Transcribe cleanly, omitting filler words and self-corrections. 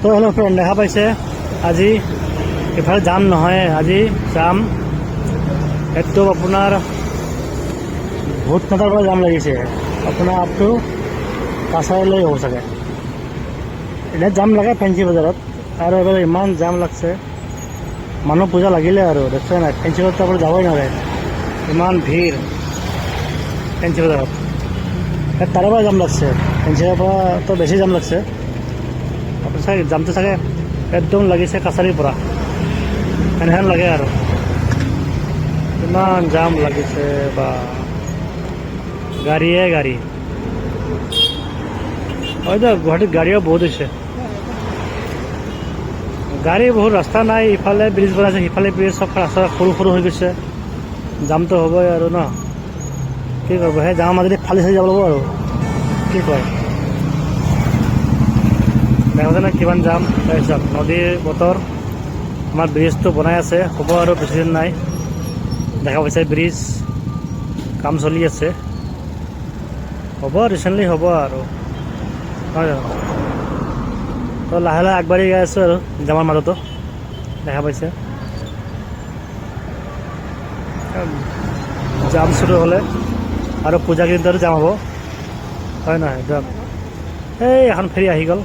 তো hello' friend, দেখা পাইছে আজি ইফালে জাম নহয়, আজি জাম একদম আপোনাৰ ভূতনাথৰ পৰা জাম লাগিছে আপোনাৰ আপ টু কাছাৰীলৈ হ'ব চাগে। এনে জাম লাগে ফেঞ্চি বজাৰত, আৰু এবাৰ ইমান জাম লাগছে, মানুহ পূজা লাগিলে আৰু দেখছে নাই, ফেঞ্চি বজাৰত আপোনাৰ যাবই নোৱাৰে, ইমান ভিৰ ফেঞ্চি বজাৰত। তাৰে পৰা জাম লাগছে, ফেঞ্চিৰ পৰা তো বেছি জাম লাগছে। আপোনাৰ চাগে জামটো চাগে একদম লাগিছে কাছাৰীৰ পৰা, এনেহেন লাগে আৰু ইমান জাম লাগিছে বা গাড়ীয়ে গাড়ী। হয়তো গুৱাহাটীত গাড়ীও বহুত হৈছে, গাড়ী বহুত, ৰাস্তা নাই, ইফালে ব্ৰিজ বনাইছে সিফালে ব্ৰিজ, চব ৰাস্তা সৰু সৰু হৈ গৈছে, জামটো হ'বই আৰু ন, কি কৰিব, সেই জামৰ মাজেদি ফালি চালি যাব লাগিব আৰু কি কয়। দেখা নাই কিমান জাম। তাৰপিছত নদীৰ বতৰ, আমাৰ ব্ৰিজটো বনাই আছে, হ'ব আৰু বেছিদিন নাই, দেখা পাইছে ব্ৰিজ কাম চলি আছে, হ'ব ৰিচেণ্টলি হ'ব আৰু হয় জানো। তো লাহে লাহে আগবাঢ়ি গৈ আছোঁ আৰু জামৰ মাজতো, দেখা পাইছে জাম চুৰু হ'লে আৰু পূজা কেইদিনতো জাম হ'ব, হয় নহয়। একদম এই এখন ফেৰী আহি গ'ল।